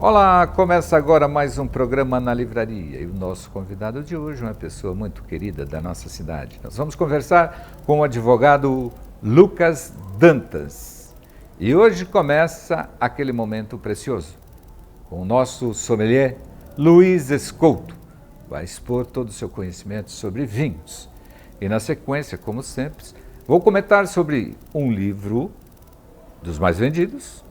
Olá, começa agora mais um programa na livraria e o nosso convidado de hoje é uma pessoa muito querida da nossa cidade. Nós vamos conversar com o advogado Lucas Dantas. E hoje começa aquele momento precioso com o nosso sommelier Luiz Escolto. Vai expor todo o seu conhecimento sobre vinhos. E na sequência, como sempre, vou comentar sobre um livro dos mais vendidos,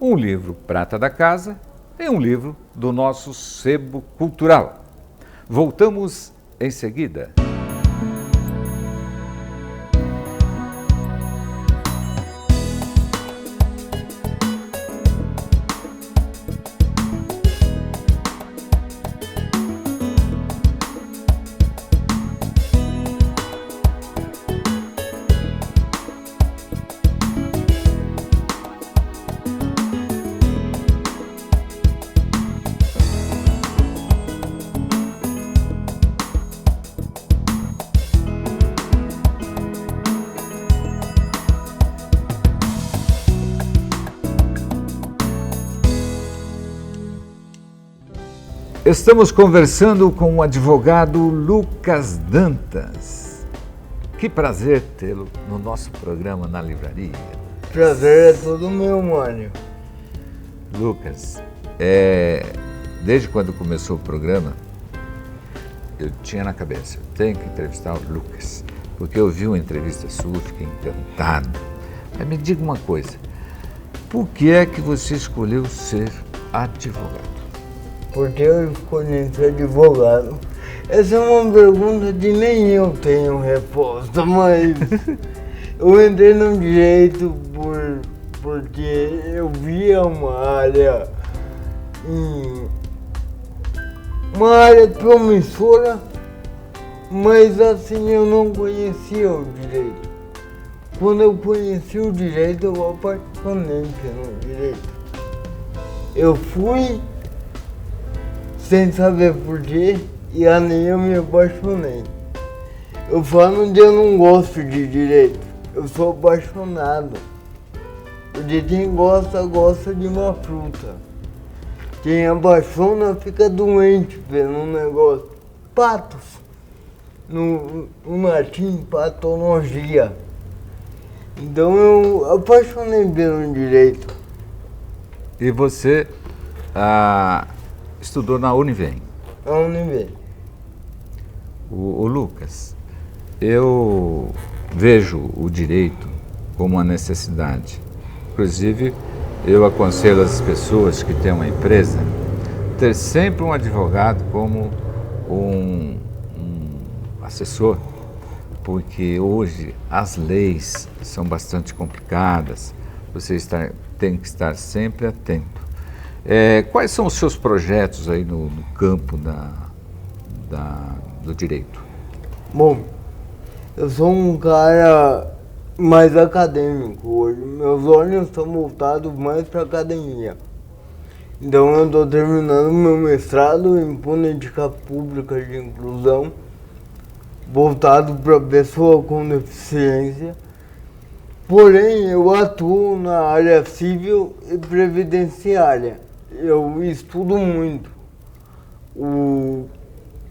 um livro Prata da Casa e um livro do nosso sebo cultural. Voltamos em seguida. Estamos conversando com o advogado Lucas Dantas. Que prazer tê-lo no nosso programa na livraria. Prazer é todo meu, mano. Lucas, desde quando começou o programa, eu tinha na cabeça, eu tenho que entrevistar o Lucas, porque eu vi uma entrevista sua, fiquei encantado. Mas me diga uma coisa, por que é que você escolheu ser advogado? Porque eu escolhi ser advogado. Essa é uma pergunta que nem eu tenho resposta, mas eu entrei no direito porque eu via uma área promissora, mas assim eu não conhecia o direito. Quando eu conheci o direito, eu apaixonei pelo direito. Eu fui sem saber porquê, e ali eu me apaixonei. Eu falo que eu não gosto de direito, eu sou apaixonado. Porque quem gosta, gosta de uma fruta. Quem apaixona fica doente pelo negócio. Patos, no latim, patologia. Então eu apaixonei pelo direito. E você estudou na Univem. A Univem. O Lucas, eu vejo o direito como uma necessidade. Inclusive, eu aconselho as pessoas que têm uma empresa ter sempre um advogado como um assessor, porque hoje as leis são bastante complicadas, você tem que estar sempre atento. Quais são os seus projetos aí no campo do direito? Bom, eu sou um cara mais acadêmico hoje. Meus olhos estão voltados mais para a academia. Então eu estou terminando meu mestrado em política pública de inclusão, voltado para pessoa com deficiência. Porém, eu atuo na área civil e previdenciária. Eu estudo muito,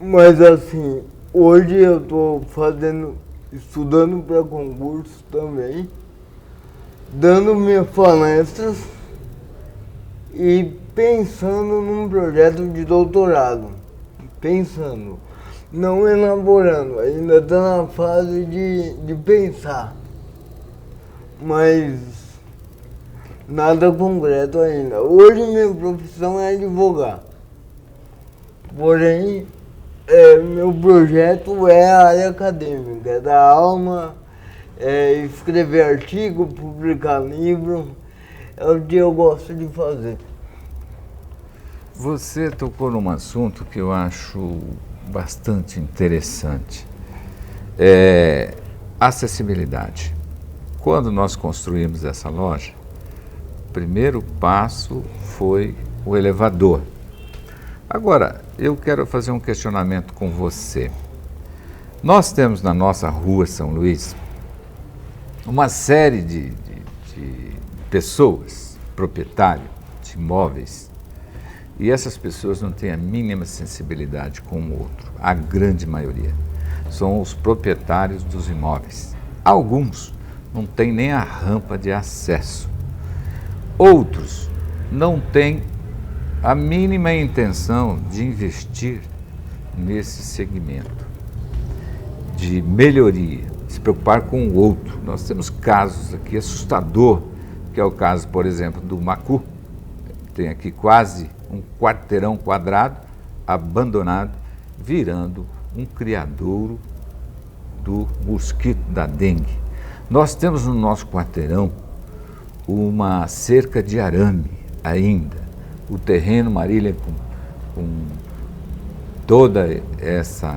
mas assim, hoje eu estou estudando para concurso também, dando minhas palestras e pensando num projeto de doutorado. Pensando, não elaborando, ainda está na fase de pensar, mas nada concreto ainda. Hoje minha profissão é advogar. Porém, meu projeto é a área acadêmica, é dar aula, escrever artigo, publicar livro. É o que eu gosto de fazer. Você tocou num assunto que eu acho bastante interessante. Acessibilidade. Quando nós construímos essa loja, o primeiro passo foi o elevador. Agora, eu quero fazer um questionamento com você. Nós temos na nossa rua São Luís uma série de pessoas, proprietários de imóveis, E essas pessoas não têm a mínima sensibilidade com o outro, a grande maioria. São os proprietários dos imóveis. Alguns não têm nem a rampa de acesso. Outros não têm a mínima intenção de investir nesse segmento de melhoria, se preocupar com o outro. Nós temos casos aqui assustador, que é o caso, por exemplo, do Macu. Tem aqui quase um quarteirão quadrado abandonado, virando um criadouro do mosquito da dengue. Nós temos no nosso quarteirão uma cerca de arame ainda. O terreno Marília, com toda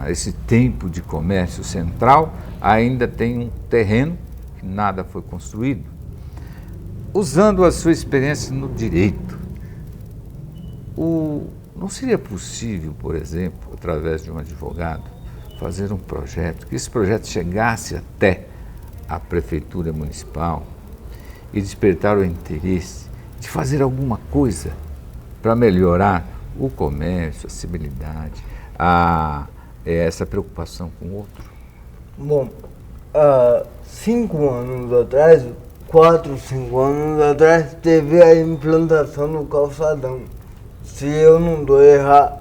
esse tempo de comércio central, ainda tem um terreno que nada foi construído. Usando a sua experiência no direito, não seria possível, por exemplo, através de um advogado, fazer um projeto, que esse projeto chegasse até a Prefeitura Municipal e despertar o interesse de fazer alguma coisa para melhorar o comércio, a civilidade, essa preocupação com o outro? Bom, há 5 anos atrás, 4, 5 anos atrás, teve a implantação do calçadão. Se eu não estou errado,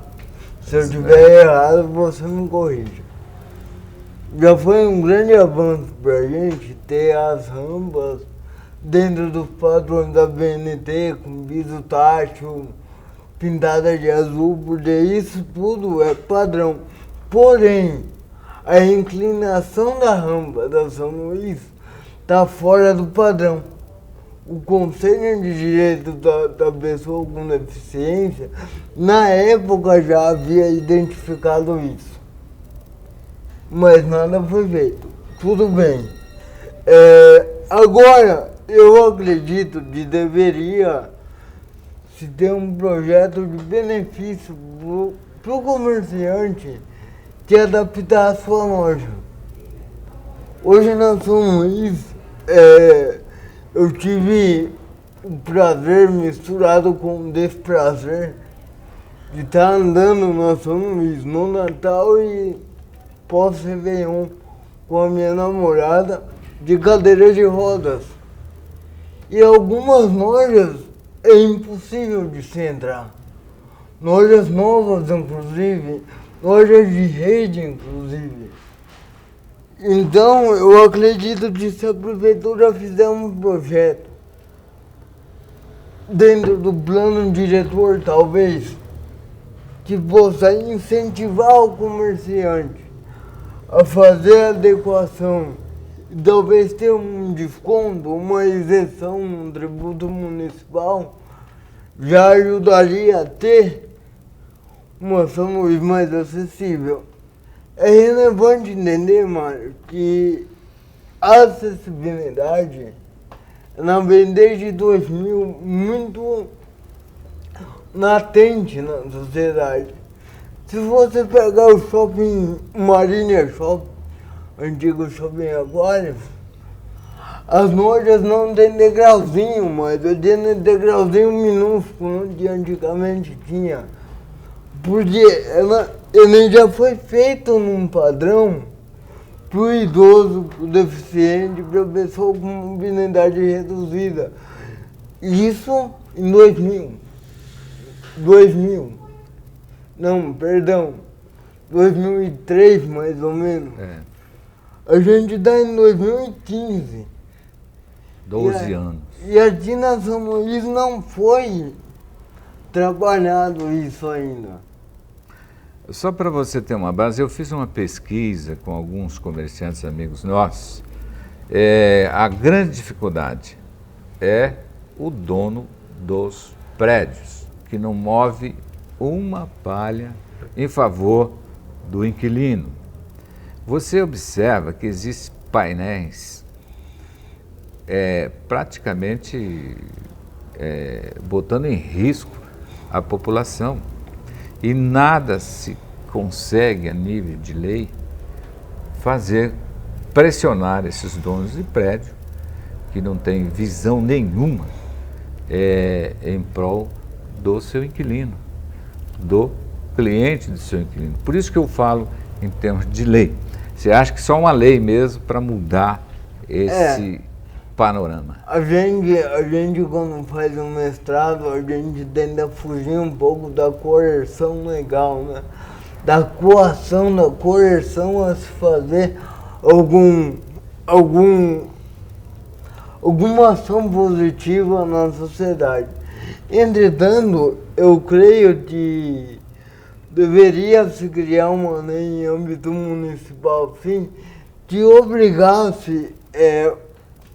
se eu estiver errado, você me corrija. Já foi um grande avanço para a gente ter as rampas dentro dos padrões da BNT, com piso tátil, pintada de azul, porque isso tudo é padrão. Porém, a inclinação da rampa da São Luís está fora do padrão. O Conselho de Direito da Pessoa com Deficiência, na época, já havia identificado isso. Mas nada foi feito. Tudo bem. Agora, eu acredito que deveria se ter um projeto de benefício para o comerciante de adaptar a sua loja. Hoje na São Luís, eu tive o prazer misturado com o desprazer de estar andando na São Luís no Natal e pós-Réveillon com a minha namorada de cadeira de rodas. E algumas lojas é impossível de se entrar. Lojas novas, inclusive, lojas de rede, inclusive. Então, eu acredito que se a prefeitura fizer um projeto dentro do plano diretor, talvez, que possa incentivar o comerciante a fazer a adequação, e talvez ter um desconto, uma isenção no tributo municipal, já ajudaria a ter uma São Luís mais acessível. É relevante entender, Mário, que a acessibilidade, ela vem desde 2000 muito latente na sociedade. Se você pegar o shopping Marília Shopping, antigo shopping Aquário, as lojas não têm degrauzinho, mas eu tenho degrauzinho minúsculo que antigamente tinha. Porque ele já foi feito num padrão para o idoso, para o deficiente, para a pessoa com mobilidade reduzida. Isso em 2003 mais ou menos. A gente está em 2015. 12 anos. E aqui na São Luís não foi trabalhado isso ainda. Só para você ter uma base, eu fiz uma pesquisa com alguns comerciantes amigos nossos. A grande dificuldade é o dono dos prédios, que não move uma palha em favor do inquilino. Você observa que existem painéis praticamente botando em risco a população. E nada se consegue, a nível de lei, pressionar esses donos de prédio, que não têm visão nenhuma em prol do seu inquilino. do cliente do seu inquilino. Por isso que eu falo em termos de lei. Você acha que só uma lei mesmo para mudar esse panorama? A gente quando faz um mestrado, a gente tenta fugir um pouco da coerção legal, né? Da coação, da coerção a se fazer alguma ação positiva na sociedade. Entretanto, eu creio que deveria se criar uma lei em âmbito municipal, assim, que obrigasse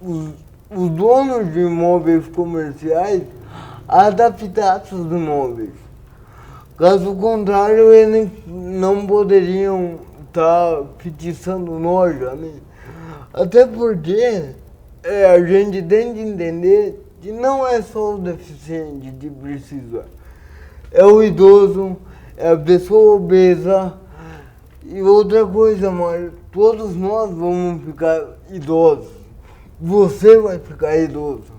os donos de imóveis comerciais a adaptar seus imóveis. Caso contrário, eles não poderiam estar fixando loja, né? Até porque a gente tem que entender que não é só o deficiente que precisa. É o idoso, é a pessoa obesa e outra coisa, mas todos nós vamos ficar idosos. Você vai ficar idoso.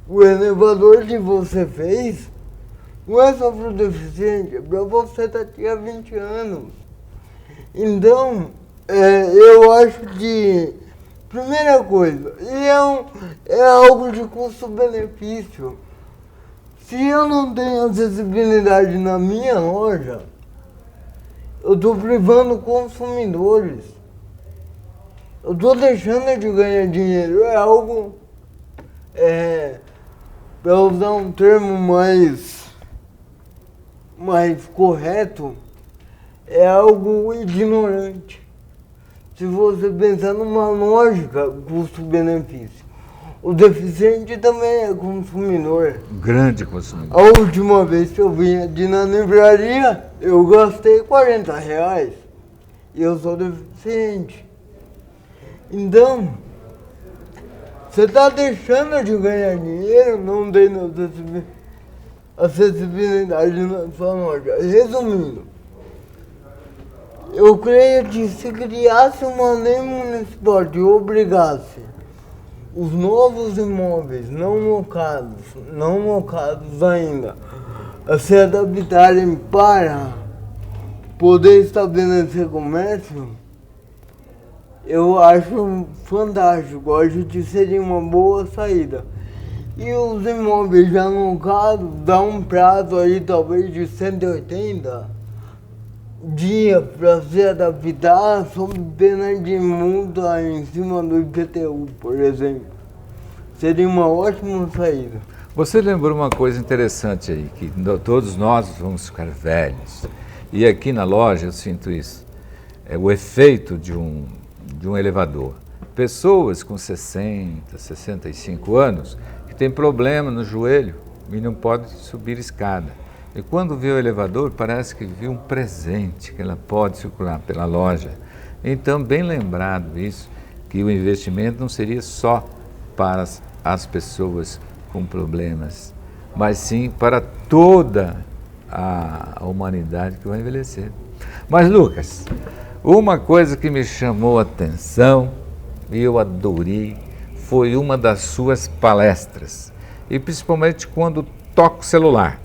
O elevador que você fez não é só para o deficiente, é para você daqui a 20 anos. Então, eu acho que, primeira coisa, é algo de custo-benefício. Se eu não tenho acessibilidade na minha loja, eu estou privando consumidores. Eu estou deixando de ganhar dinheiro. É algo, para usar um termo mais correto, é algo ignorante. Se você pensar numa lógica custo-benefício. O deficiente também é consumidor. Grande consumidor. A última vez que eu vim aqui na livraria, eu gastei R$40. E eu sou deficiente. Então, você está deixando de ganhar dinheiro, não tendo acessibilidade na sua loja. Resumindo, eu creio que se criasse uma lei municipal que obrigasse os novos imóveis não locados ainda, a se adaptarem para poder estabelecer comércio, eu acho fantástico, acho que seria uma boa saída. E os imóveis já locados, dá um prazo aí talvez de 180 dias para se adaptar sob pena de multa em cima do IPTU, por exemplo. Seria uma ótima saída. Você lembrou uma coisa interessante aí, que todos nós vamos ficar velhos. E aqui na loja eu sinto isso. É o efeito de um elevador. Pessoas com 60, 65 anos que têm problema no joelho e não podem subir escada. E quando vê o elevador, parece que viu um presente, que ela pode circular pela loja. Então, bem lembrado isso, que o investimento não seria só para as pessoas com problemas, mas sim para toda a humanidade que vai envelhecer. Mas, Lucas, uma coisa que me chamou a atenção e eu adorei foi uma das suas palestras, e principalmente quando toca o celular.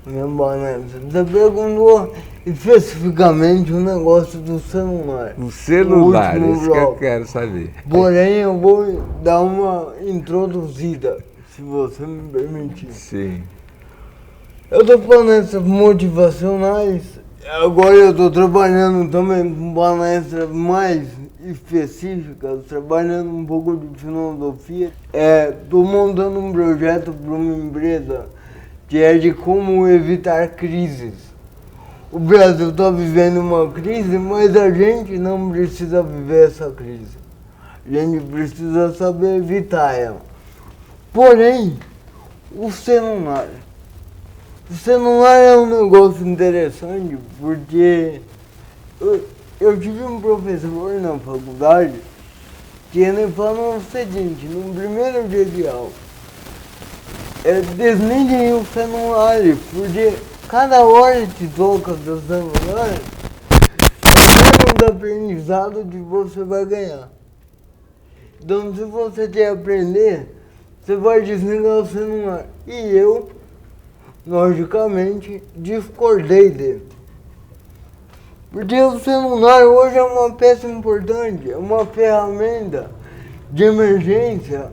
Você perguntou especificamente o negócio do celular. O celular, isso que eu quero saber. Porém, eu vou dar uma introduzida, se você me permitir. Sim. Eu dou palestras motivacionais, agora eu estou trabalhando também com palestras mais específicas, trabalhando um pouco de filosofia. Estou montando um projeto para uma empresa que é de como evitar crises. O Brasil está vivendo uma crise, mas a gente não precisa viver essa crise. A gente precisa saber evitar ela. Porém, o celular é um negócio interessante, porque eu tive um professor na faculdade que ele falou o seguinte, no primeiro dia de aula: desliguem o celular, porque cada hora que toca do celular, é um aprendizado que você vai ganhar. Então, se você quer aprender, você vai desligar o celular. E eu logicamente, discordei dele. Porque o celular hoje é uma peça importante, é uma ferramenta de emergência.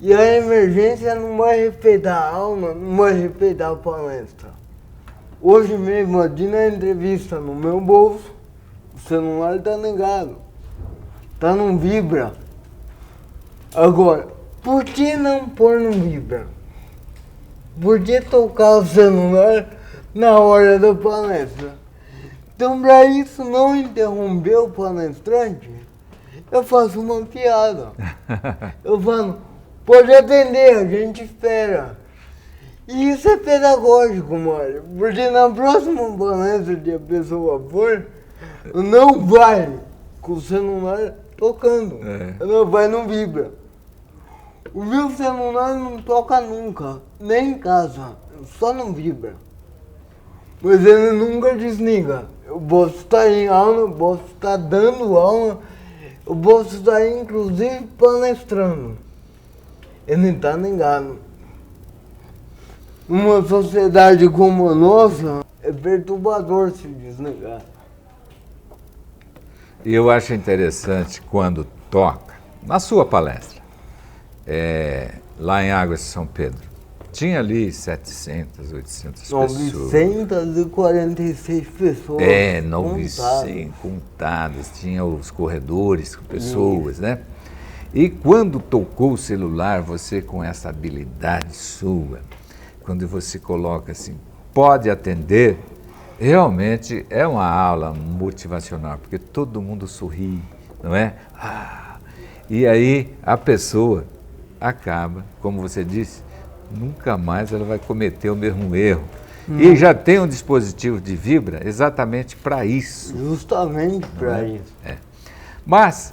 E a emergência não vai respeitar a aula, não vai respeitar a palestra. Hoje mesmo, aqui na entrevista no meu bolso, o celular está ligado, está no vibra. Agora, por que não pôr no vibra? Por que tocar o celular na hora da palestra? Então, para isso não interromper o palestrante, eu faço uma piada. Eu falo, pode atender, a gente espera. E isso é pedagógico, Mário, porque na próxima palestra que a pessoa for, não vai com o celular tocando, ela vai no vibra. O meu celular não toca nunca, nem em casa, só não vibra. Mas ele nunca desliga. Eu posso estar em aula, eu posso estar dando aula, eu posso estar inclusive palestrando. Ele está ligado. Numa sociedade como a nossa, é perturbador se desligar. E eu acho interessante quando toca, na sua palestra, lá em Águas de São Pedro, tinha ali 700, 800 pessoas. 946 pessoas. 900 contadas. Tinha os corredores com pessoas, né? E quando tocou o celular, você com essa habilidade sua, quando você coloca assim, pode atender, realmente é uma aula motivacional, porque todo mundo sorri, não é? E aí a pessoa acaba, como você disse, nunca mais ela vai cometer o mesmo erro. E já tem um dispositivo de vibra exatamente para isso. Justamente para isso. Mas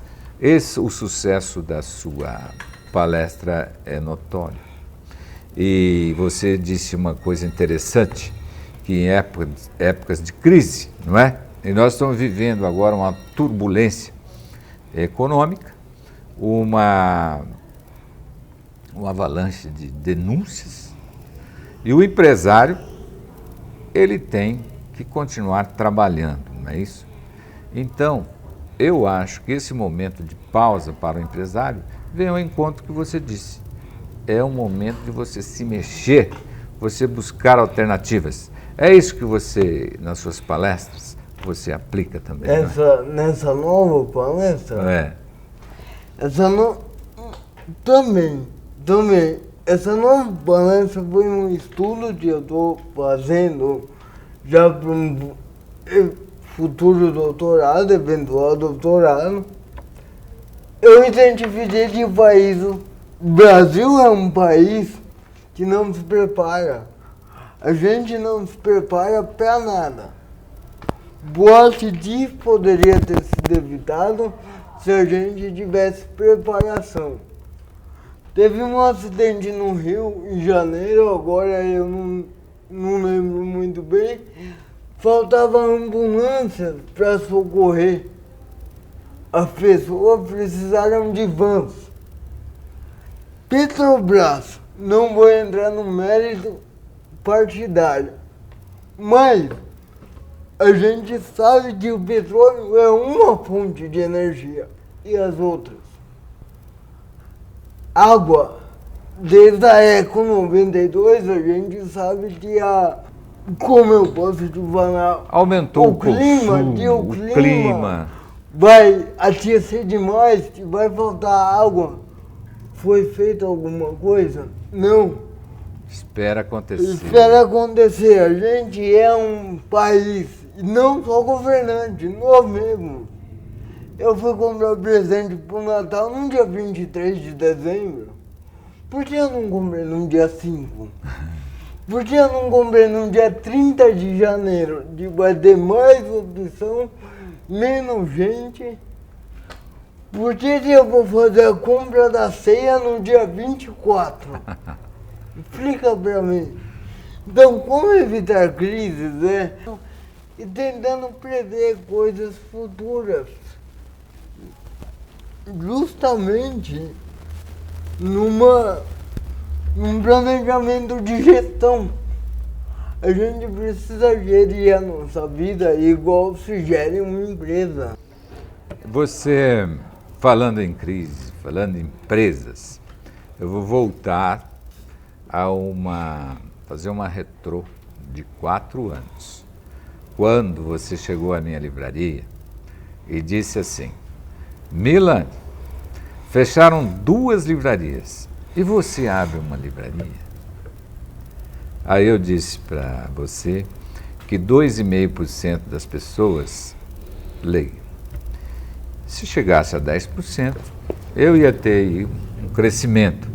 o sucesso da sua palestra é notório. E você disse uma coisa interessante, que em épocas de crise, não é? E nós estamos vivendo agora uma turbulência econômica, uma avalanche de denúncias, e o empresário, ele tem que continuar trabalhando, não é isso? Então, eu acho que esse momento de pausa para o empresário vem ao encontro que você disse. É um momento de você se mexer, você buscar alternativas. É isso que você, nas suas palestras, você aplica também, Nessa nova palestra? Também. Essa nova palestra foi um estudo que eu estou fazendo já para um futuro doutorado, eventual doutorado. Eu identifiquei que o Brasil é um país que não se prepara. A gente não se prepara para nada. Boate disso poderia ter sido evitado se a gente tivesse preparação. Teve um acidente no Rio em janeiro, agora eu não lembro muito bem. Faltava ambulâncias para socorrer. As pessoas precisaram de vans. Petrobras, não vou entrar no mérito partidário, mas a gente sabe que o petróleo é uma fonte de energia e as outras. Água, desde a Eco 92, a gente sabe que como eu posso te falar, aumentou o clima vai aquecer demais, que vai faltar água. Foi feita alguma coisa? Não. Espera acontecer. Espera acontecer. A gente é um país, não só governante, nós mesmos. Eu fui comprar presente pro Natal no dia 23 de dezembro. Por que eu não comprei no dia 5? Por que eu não comprei no dia 30 de janeiro? Que vai ter mais opção, menos gente. Por que eu vou fazer a compra da ceia no dia 24? Explica pra mim. Então, como evitar crises, né? E tentando prever coisas futuras. Justamente num planejamento de gestão. A gente precisa gerir a nossa vida igual se gere uma empresa. Você, falando em crise, falando em empresas, eu vou voltar a fazer uma retrô de 4 anos. Quando você chegou à minha livraria e disse assim: Milani, fecharam 2 livrarias e você abre uma livraria? Aí eu disse para você que 2,5% das pessoas leem. Se chegasse a 10%, eu ia ter aí um crescimento.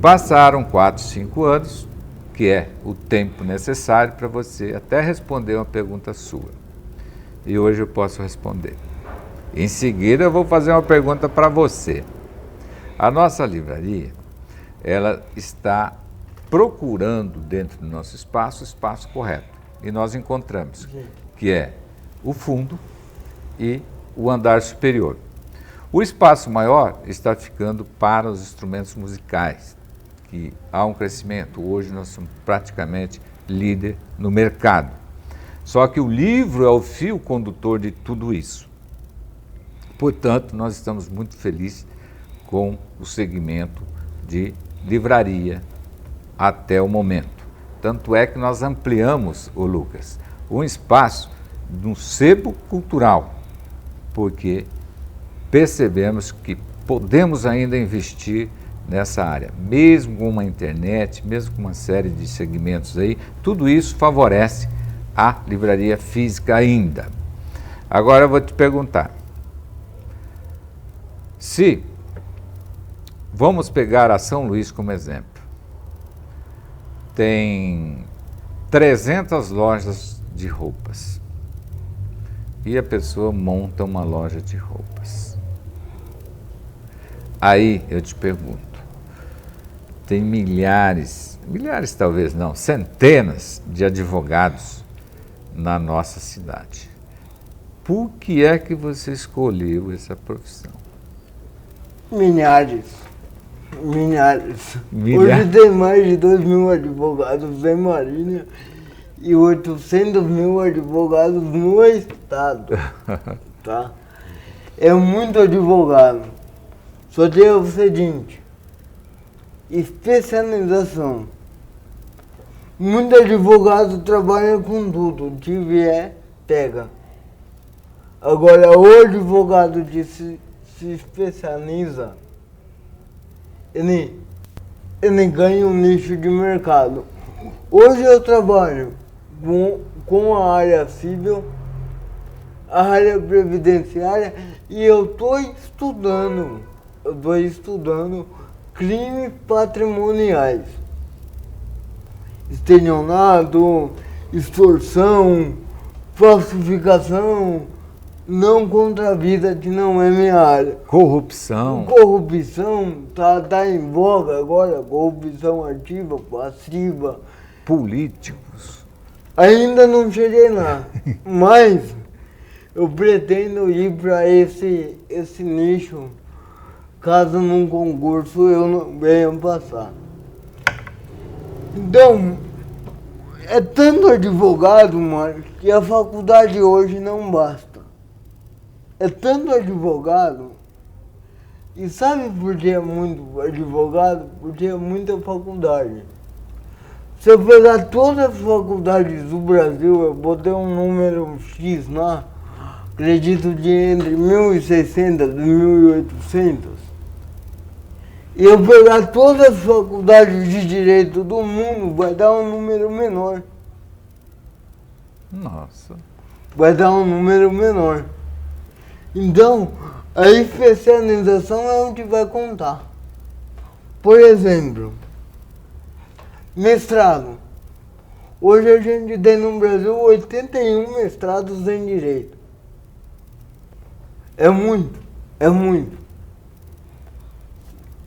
Passaram 4, 5 anos, que é o tempo necessário para você até responder uma pergunta sua. E hoje eu posso responder. Em seguida eu vou fazer uma pergunta para você. A nossa livraria, ela está procurando dentro do nosso espaço o espaço correto. E nós encontramos, que é o fundo e o andar superior. O espaço maior está ficando para os instrumentos musicais, que há um crescimento. Hoje nós somos praticamente líder no mercado. Só que o livro é o fio condutor de tudo isso. Portanto, nós estamos muito felizes com o segmento de livraria até o momento. Tanto é que nós ampliamos, Lucas, um espaço no sebo cultural, porque percebemos que podemos ainda investir nessa área, mesmo com uma internet, mesmo com uma série de segmentos aí, tudo isso favorece a livraria física ainda. Agora eu vou te perguntar, se vamos pegar a São Luís como exemplo, tem 300 lojas de roupas e a pessoa monta uma loja de roupas. Aí eu te pergunto, tem milhares talvez não, centenas de advogados na nossa cidade. Por que é que você escolheu essa profissão? Milhares. Hoje tem mais de 2.000 advogados em Marília e 800.000 advogados no estado. Tá? É muito advogado. Só tem o seguinte, especialização. Muito advogado trabalha com tudo, o que vier, pega. Agora, o advogado que se especializa, ele ganha um nicho de mercado. Hoje eu trabalho com a área civil, a área previdenciária, e eu estou estudando crimes patrimoniais. Estelionato, extorsão, falsificação, não contra a vida, que não é minha área. Corrupção. Corrupção tá em voga agora, corrupção ativa, passiva. Políticos. Ainda não cheguei lá, mas eu pretendo ir para esse nicho, caso num concurso eu não venha passar. Então, é tanto advogado, mano, que a faculdade hoje não basta. É tanto advogado, e sabe por que é muito advogado? Porque é muita faculdade. Se eu pegar todas as faculdades do Brasil, eu botei um número X lá, acredito de entre 1.600 e 1.800, e eu pegar todas as faculdades de direito do mundo, vai dar um número menor. Nossa. Vai dar um número menor. Então, a especialização é o que vai contar. Por exemplo, mestrado. Hoje a gente tem no Brasil 81 mestrados em direito. É muito, é muito.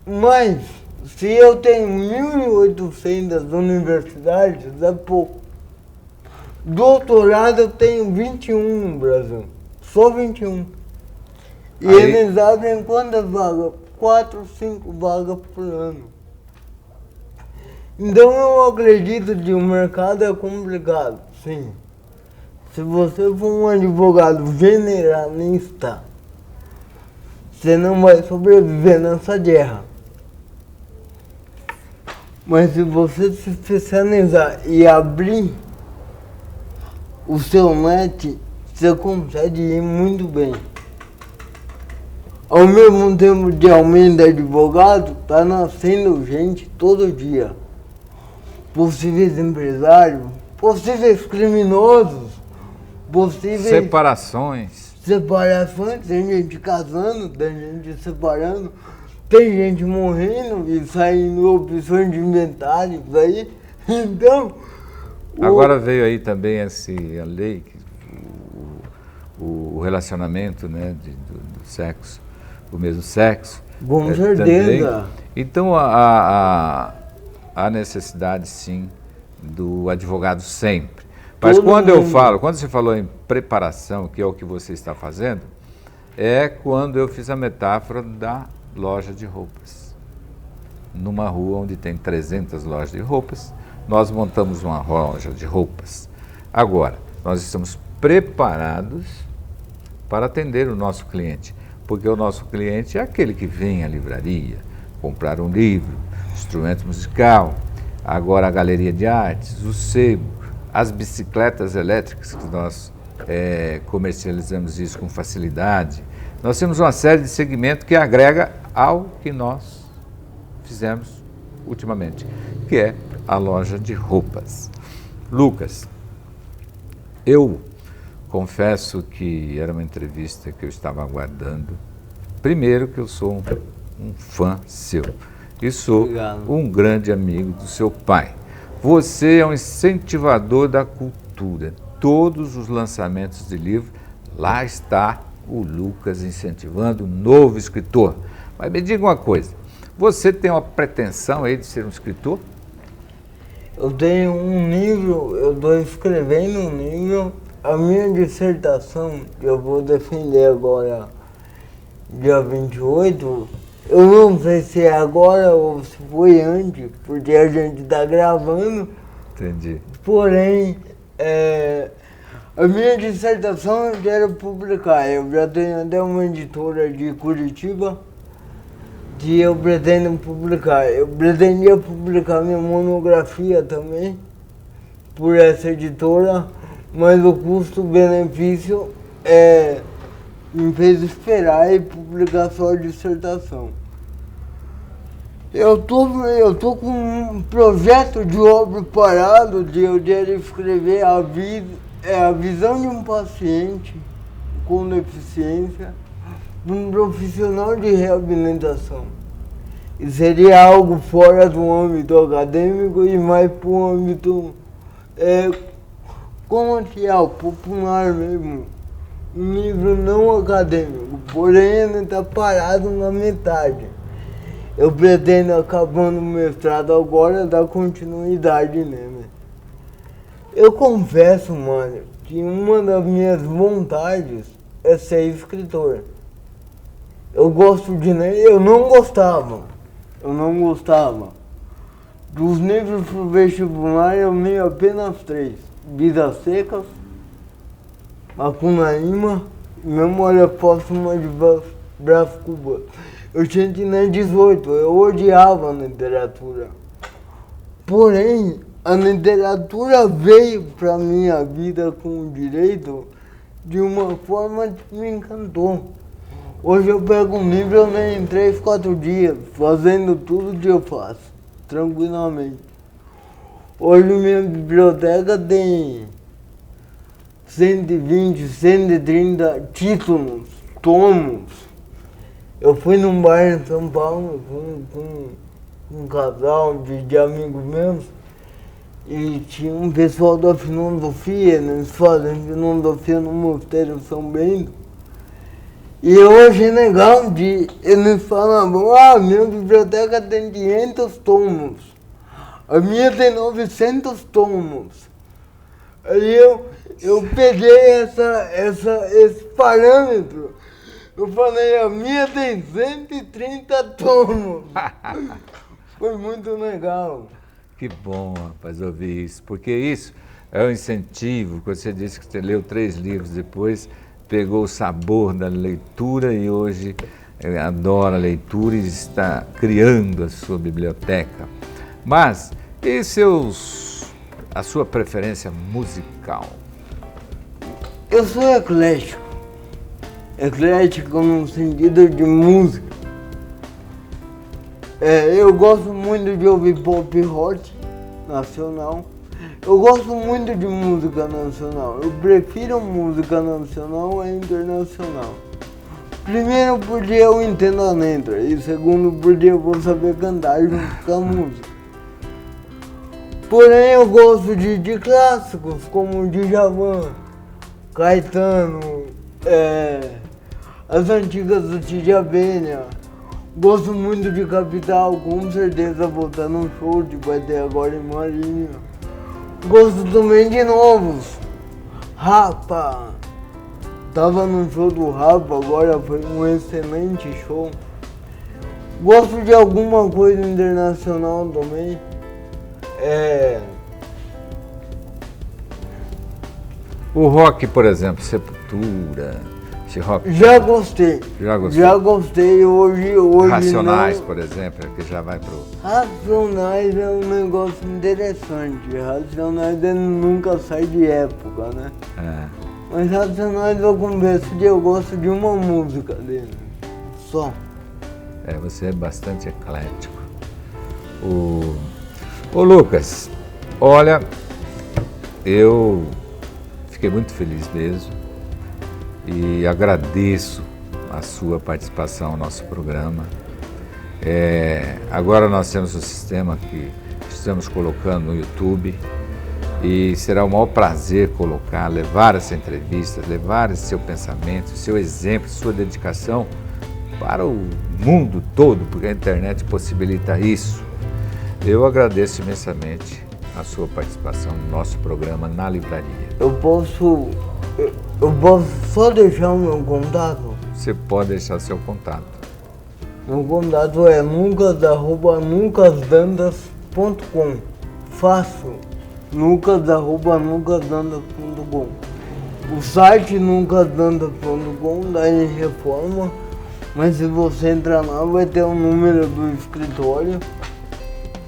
Mas, se eu tenho 1.800 universidades, é pouco. Doutorado eu tenho 21 no Brasil. Só 21. E aí, eles abrem quantas vagas? 4, 5 vagas por ano. Então eu acredito que o mercado é complicado, sim. Se você for um advogado generalista, você não vai sobreviver nessa guerra. Mas se você se especializar e abrir o seu net, você consegue ir muito bem. Ao mesmo tempo de aumento de advogado, está nascendo gente todo dia. Possíveis empresários, possíveis criminosos, possíveis... Separações, tem gente casando, tem gente separando, tem gente morrendo e saindo opções de inventário, isso aí. Então... agora veio aí também a lei, o relacionamento, né, do sexo, o mesmo sexo. Com certeza. Então há necessidade, sim, do advogado sempre. Mas quando você falou em preparação, que é o que você está fazendo, é quando eu fiz a metáfora da loja de roupas. Numa rua onde tem 300 lojas de roupas, nós montamos uma loja de roupas. Agora, nós estamos preparados para atender o nosso cliente, porque o nosso cliente é aquele que vem à livraria comprar um livro, instrumento musical, agora a galeria de artes, o sebo, as bicicletas elétricas, que nós comercializamos isso com facilidade. Nós temos uma série de segmentos que agrega ao que nós fizemos ultimamente, que é a loja de roupas. Lucas, eu confesso que era uma entrevista que eu estava aguardando. Primeiro que eu sou um fã seu e sou um grande amigo do seu pai. Você é um incentivador da cultura. Todos os lançamentos de livro, lá está o Lucas incentivando um novo escritor. Mas me diga uma coisa, você tem uma pretensão aí de ser um escritor? Eu tenho um livro, eu estou escrevendo um livro, a minha dissertação, que eu vou defender agora, dia 28, eu não sei se é agora ou se foi antes, porque a gente está gravando. Entendi. Porém, a minha dissertação eu quero publicar. Eu já tenho até uma editora de Curitiba que eu pretendo publicar. Eu pretendia publicar minha monografia também por essa editora, mas o custo-benefício me fez esperar e publicar só a dissertação. Eu tô com um projeto de obra parado de eu quero escrever a visão de um paciente com deficiência de um profissional de reabilitação. E seria algo fora do âmbito acadêmico e mais para o âmbito coloquial, popular mesmo. Um livro não acadêmico, porém ele está parado na metade. Eu pretendo, acabando o mestrado agora, dar continuidade nele. Eu confesso, mano, que uma das minhas vontades é ser escritor. Eu gosto de ler, eu não gostava. Dos livros pro vestibular eu li apenas 3. Vidas Secas, Macunaíma e Memória Póstuma de Brás Cubas. Eu tinha que ler 18, eu odiava a literatura. Porém, a literatura veio para minha vida com o direito de uma forma que me encantou. Hoje eu pego um livro, eu leio em 3, 4 dias, fazendo tudo que eu faço, tranquilamente. Hoje minha biblioteca tem 120, 130 títulos, tomos. Eu fui num bar em São Paulo com um casal de amigos meus e tinha um pessoal da filosofia, eles fazem filosofia no Mosteiro São Bento. E hoje é legal de eles falavam, minha biblioteca tem 500 tomos, a minha tem 900 tomos. Aí eu peguei esse parâmetro. Eu falei, a minha tem 130 tomos. Foi muito legal. Que bom, rapaz, ouvir isso, porque isso é um incentivo. Você disse que você leu 3 livros depois, pegou o sabor da leitura e hoje adora a leitura e está criando a sua biblioteca. Mas, e a sua preferência musical? Eu sou eclético. Eclético no sentido de música. Eu gosto muito de ouvir pop rock nacional. Eu gosto muito de música nacional. Eu prefiro música nacional a internacional. Primeiro porque eu entendo a letra e segundo porque eu vou saber cantar junto com a música. Porém eu gosto de clássicos como Djavan, Caetano, as antigas do Cid Abelha. Gosto muito de Capital, com certeza vou estar no show que vai ter agora em Marinha. Gosto também de novos. Rapa. Tava no show do Rapa, agora foi um excelente show. Gosto de alguma coisa internacional também. O rock, por exemplo, Sepultura, esse rock. Já gostei. Já gostei. Hoje Racionais, não... por exemplo, que já vai pro... Racionais é um negócio interessante. Racionais ele nunca sai de época, né? Mas Racionais eu confesso que eu gosto de uma música dele. Só. Você é bastante eclético. Ô Lucas, olha, eu fiquei muito feliz mesmo. E agradeço a sua participação no nosso programa. Agora nós temos um sistema que estamos colocando no YouTube e será o maior prazer levar essa entrevista, levar esse seu pensamento, seu exemplo, sua dedicação para o mundo todo, porque a internet possibilita isso. Eu agradeço imensamente a sua participação no nosso programa Na Livraria. Eu posso só deixar o meu contato? Você pode deixar seu contato. Meu contato é lucas@lucasdantas.com. Fácil. lucas@lucasdantas.com. O site lucasdantas.com dá em reforma, mas se você entrar lá vai ter o número do escritório.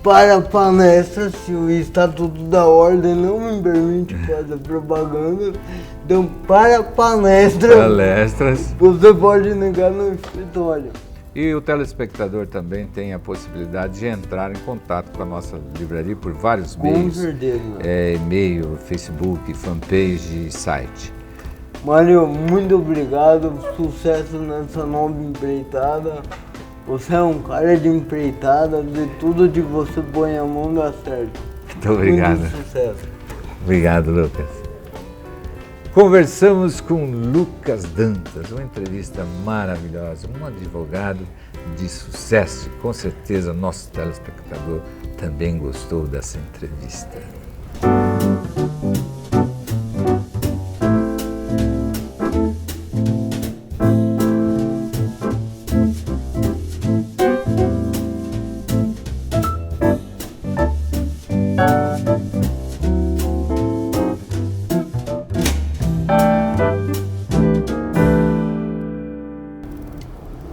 Para palestras, se o Estatuto da Ordem não me permite fazer propaganda, então para palestras, você pode negar no escritório. E o telespectador também tem a possibilidade de entrar em contato com a nossa livraria por vários meios. Com certeza. E-mail, Facebook, fanpage e site. Mário, muito obrigado, sucesso nessa nova empreitada. Você é um cara de empreitada, de tudo que você põe a mão dá certo. Muito obrigado. Muito sucesso. Obrigado, Lucas. Conversamos com Lucas Dantas, uma entrevista maravilhosa, um advogado de sucesso. Com certeza nosso telespectador também gostou dessa entrevista.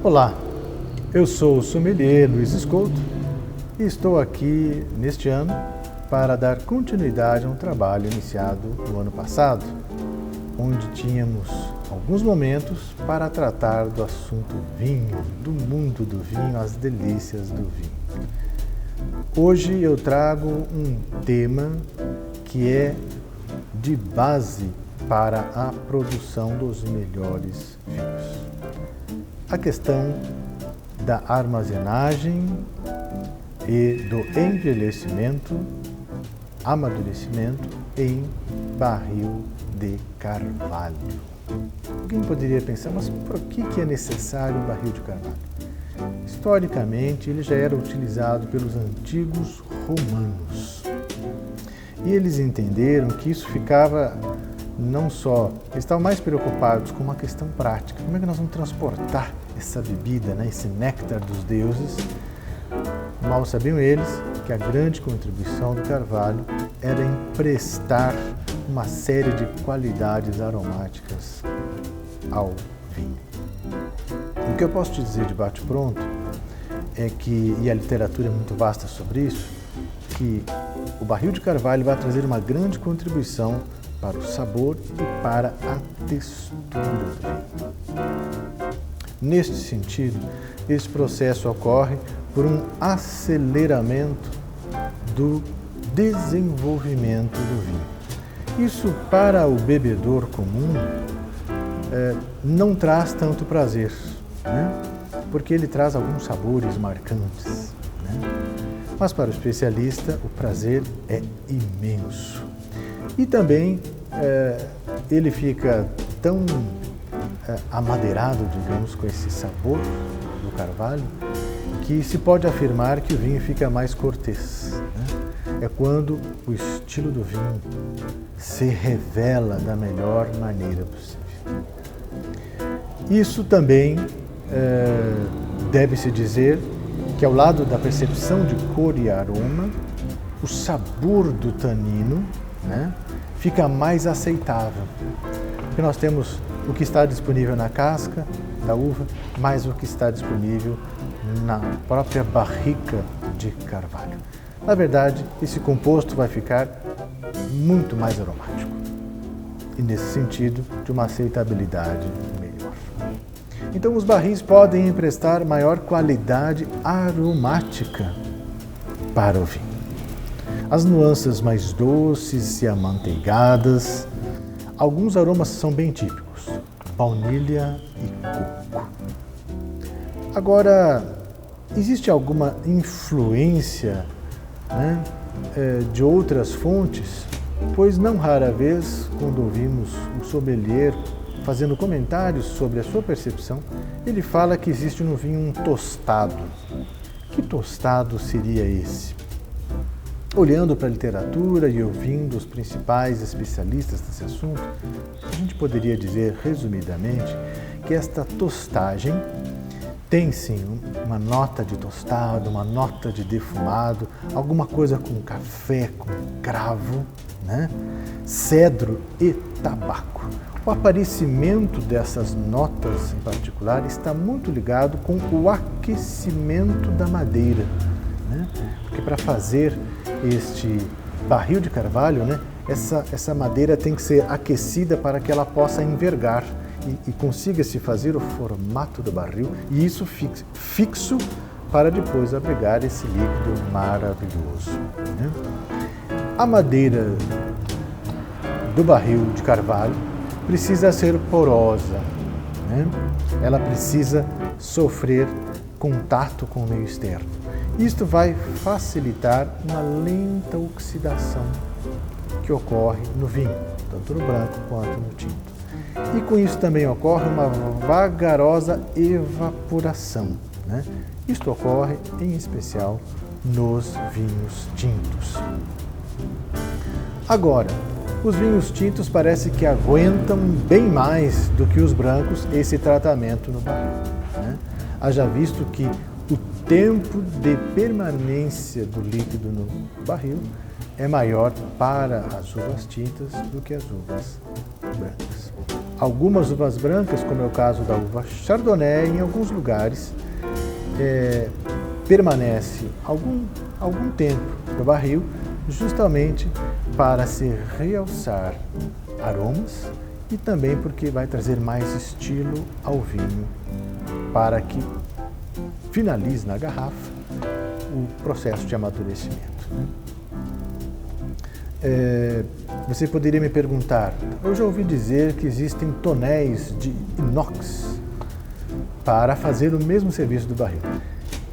Olá, eu sou o sommelier Luiz Escolto e estou aqui neste ano para dar continuidade a um trabalho iniciado no ano passado, onde tínhamos alguns momentos para tratar do assunto vinho, do mundo do vinho, as delícias do vinho. Hoje eu trago um tema que é de base para a produção dos melhores vinhos. A questão da armazenagem e do envelhecimento, amadurecimento em barril de carvalho. Alguém poderia pensar, mas por que é necessário um barril de carvalho? Historicamente, ele já era utilizado pelos antigos romanos. E eles entenderam que isso ficava não só, eles estavam mais preocupados com uma questão prática. Como é que nós vamos transportar essa bebida, esse néctar dos deuses? Mal sabiam eles que a grande contribuição do carvalho era emprestar uma série de qualidades aromáticas ao vinho. O que eu posso te dizer de bate-pronto é que, e a literatura é muito vasta sobre isso, que o barril de carvalho vai trazer uma grande contribuição para o sabor e para a textura do vinho. Neste sentido, esse processo ocorre por um aceleramento do desenvolvimento do vinho. Isso, para o bebedor comum, não traz tanto prazer, né? Porque ele traz alguns sabores marcantes, né? Mas para o especialista, o prazer é imenso. E também ele fica tão amadeirado, digamos, com esse sabor do carvalho, que se pode afirmar que o vinho fica mais cortês, né? É quando o estilo do vinho se revela da melhor maneira possível. Isso também deve-se dizer que, ao lado da percepção de cor e aroma, o sabor do tanino, né, fica mais aceitável. Porque nós temos o que está disponível na casca da uva, mais o que está disponível na própria barrica de carvalho. Na verdade, esse composto vai ficar muito mais aromático e, nesse sentido, de uma aceitabilidade melhor. Então, os barris podem emprestar maior qualidade aromática para o vinho. As nuances mais doces e amanteigadas, alguns aromas são bem típicos: baunilha e coco. Agora, existe alguma influência, né, de outras fontes? Pois não rara vez, quando ouvimos um sommelier fazendo comentários sobre a sua percepção, ele fala que existe no vinho um tostado. Que tostado seria esse? Olhando para a literatura e ouvindo os principais especialistas desse assunto, a gente poderia dizer, resumidamente, que esta tostagem tem sim uma nota de tostado, uma nota de defumado, alguma coisa com café, com cravo, né? Cedro e tabaco. O aparecimento dessas notas em particular está muito ligado com o aquecimento da madeira, né? Porque para fazer este barril de carvalho, né, essa madeira tem que ser aquecida para que ela possa envergar e consiga se fazer o formato do barril, e isso fixo para depois abrigar esse líquido maravilhoso, né? A madeira do barril de carvalho precisa ser porosa, né? Ela precisa sofrer contato com o meio externo. Isto vai facilitar uma lenta oxidação que ocorre no vinho, tanto no branco quanto no tinto. E com isso também ocorre uma vagarosa evaporação, né? Isto ocorre em especial nos vinhos tintos. Agora, os vinhos tintos parece que aguentam bem mais do que os brancos esse tratamento no barril, né? Haja visto que o tempo de permanência do líquido no barril é maior para as uvas tintas do que as uvas brancas. Algumas uvas brancas, como é o caso da uva Chardonnay, em alguns lugares permanece algum tempo no barril, justamente para se realçar aromas e também porque vai trazer mais estilo ao vinho, para que finalize na garrafa o processo de amadurecimento. Você poderia me perguntar, eu já ouvi dizer que existem tonéis de inox para fazer o mesmo serviço do barril.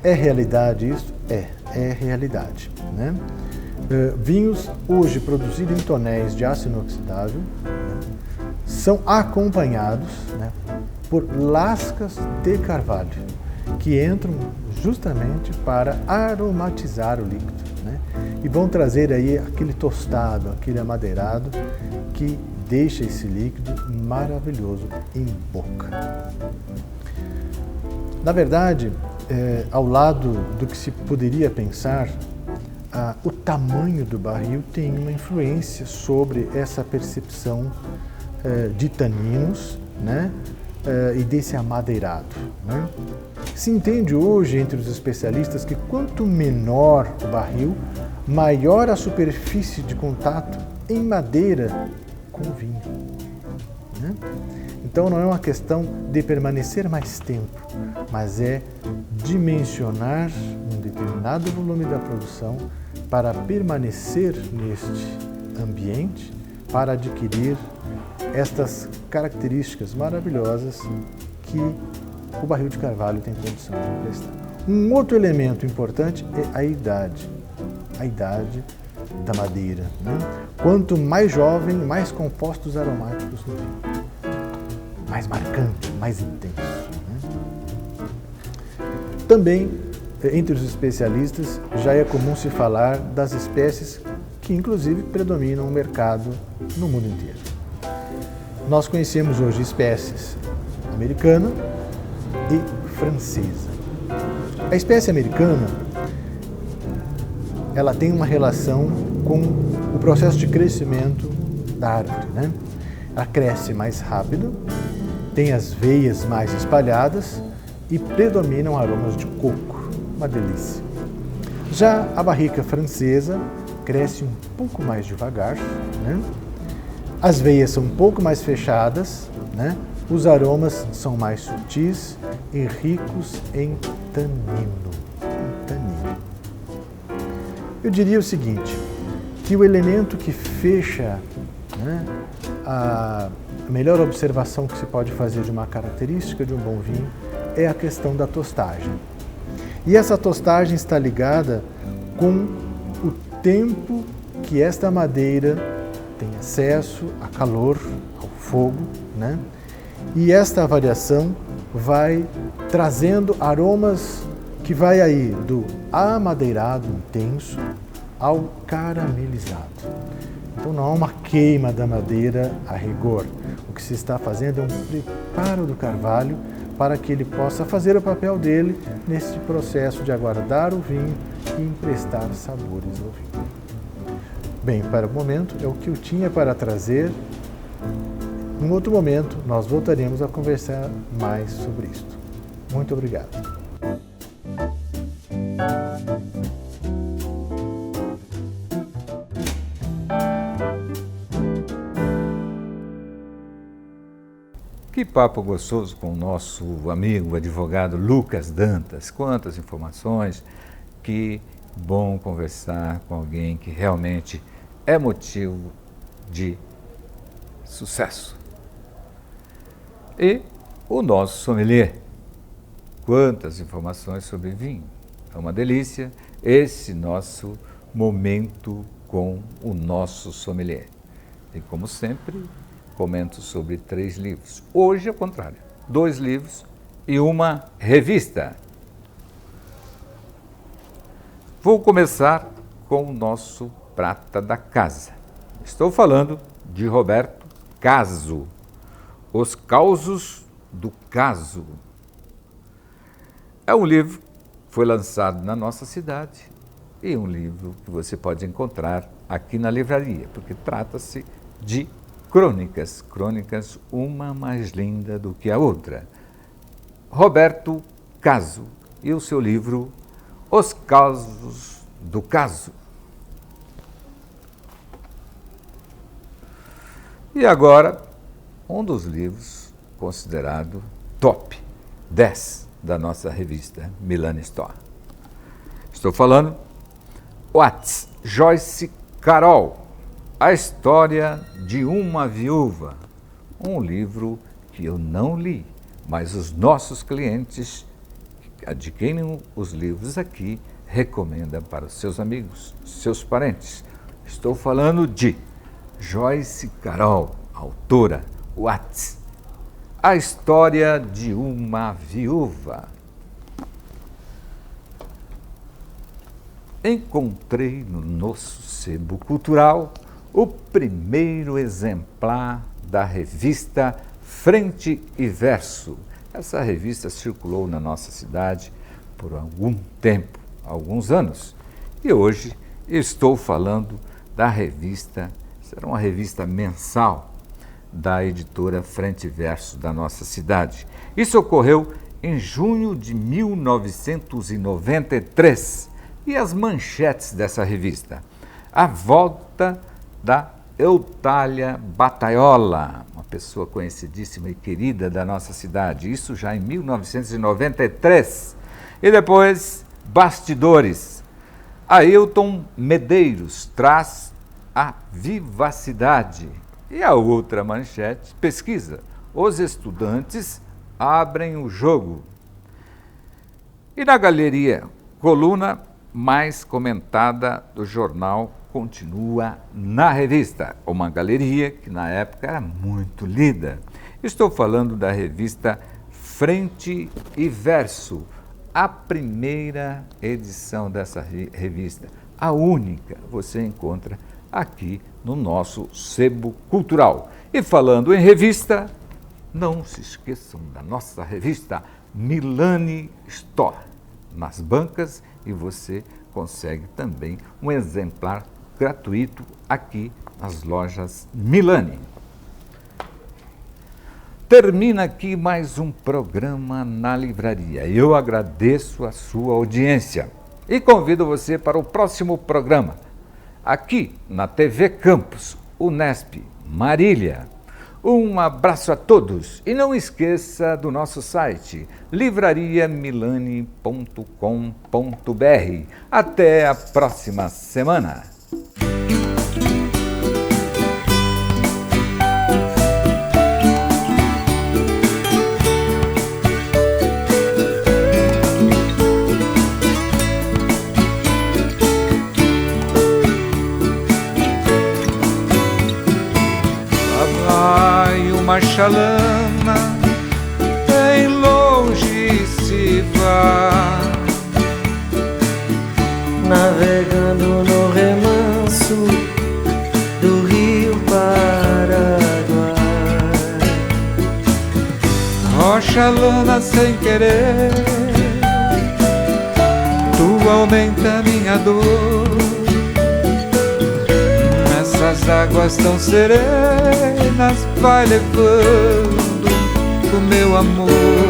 É realidade isso? É realidade, né? Vinhos hoje produzidos em tonéis de aço inoxidável, né, são acompanhados, né, por lascas de carvalho, que entram justamente para aromatizar o líquido, né, e vão trazer aí aquele tostado, aquele amadeirado que deixa esse líquido maravilhoso em boca. Na verdade, ao lado do que se poderia pensar, o tamanho do barril tem uma influência sobre essa percepção de taninos, né? E desse amadeirado, né? Se entende hoje entre os especialistas que quanto menor o barril, maior a superfície de contato em madeira com o vinho, né? Então não é uma questão de permanecer mais tempo, mas é dimensionar um determinado volume da produção para permanecer neste ambiente, para adquirir estas características maravilhosas que o barril de carvalho tem condição de emprestar. Um outro elemento importante é a idade da madeira, né? Quanto mais jovem, mais compostos aromáticos no vinho, mais marcante, mais intenso, né? Também, entre os especialistas, já é comum se falar das espécies que inclusive predominam o mercado no mundo inteiro. Nós conhecemos hoje espécies americana e francesa. A espécie americana, ela tem uma relação com o processo de crescimento da árvore, né? Ela cresce mais rápido, tem as veias mais espalhadas e predominam aromas de coco, uma delícia. Já a barrica francesa cresce um pouco mais devagar, né? As veias são um pouco mais fechadas, né? Os aromas são mais sutis e ricos em tanino. Eu diria o seguinte, que o elemento que fecha, né, a melhor observação que se pode fazer de uma característica de um bom vinho é a questão da tostagem. E essa tostagem está ligada com o tempo que esta madeira tem acesso a calor, ao fogo, né? E esta variação vai trazendo aromas que vai aí do amadeirado intenso ao caramelizado. Então não há uma queima da madeira a rigor. O que se está fazendo é um preparo do carvalho para que ele possa fazer o papel dele nesse processo de aguardar o vinho e emprestar sabores ao vinho. Bem, para o momento é o que eu tinha para trazer. Em outro momento, nós voltaremos a conversar mais sobre isto. Muito obrigado. Que papo gostoso com o nosso amigo, o advogado Lucas Dantas. Quantas informações, que bom conversar com alguém que realmente é motivo de sucesso. E o nosso sommelier. Quantas informações sobre vinho. É uma delícia esse nosso momento com o nosso sommelier. E como sempre, comento sobre 3 livros. Hoje, ao contrário, 2 livros e uma revista. Vou começar com o nosso prata da casa. Estou falando de Roberto Caso, Os Causos do Caso. É um livro que foi lançado na nossa cidade e um livro que você pode encontrar aqui na livraria, porque trata-se de crônicas, uma mais linda do que a outra. Roberto Caso e o seu livro Os Causos do Caso. E agora, um dos livros considerado top 10 da nossa revista Milan Store. Estou falando What's Joyce Carol, A História de uma Viúva, um livro que eu não li, mas os nossos clientes que adquirem os livros aqui recomendam para os seus amigos, seus parentes. Estou falando de Joyce Carol, autora, What's, A História de uma Viúva. Encontrei no nosso sebo cultural o primeiro exemplar da revista Frente e Verso. Essa revista circulou na nossa cidade por algum tempo, alguns anos, e hoje Estou falando da revista, será uma revista mensal da editora Frente e Verso da nossa cidade. Isso ocorreu em junho de 1993. E as manchetes dessa revista? A volta da Eutália Bataiola, uma pessoa conhecidíssima e querida da nossa cidade, isso já em 1993. E depois, bastidores. Ailton Medeiros traz a vivacidade. E a outra manchete, pesquisa. Os estudantes abrem o jogo. E na galeria, coluna mais comentada do jornal continua na revista. Uma galeria que na época era muito lida. Estou falando da revista Frente e Verso, a primeira edição dessa revista, a única, você encontra aqui no nosso sebo cultural. E falando em revista, não se esqueçam da nossa revista Milani Store, nas bancas, e você consegue também um exemplar gratuito aqui nas lojas Milani. Termina aqui mais um programa na livraria. Eu agradeço a sua audiência e convido você para o próximo programa, aqui na TV Campus, Unesp, Marília. Um abraço a todos e não esqueça do nosso site livrariamilani.com.br. Até a próxima semana. Uma chalana bem longe se vá, navegando no remanso do rio Paraguai. Ó chalana sem querer, tu aumenta minha dor. Essas águas tão serenas vai levando o meu amor.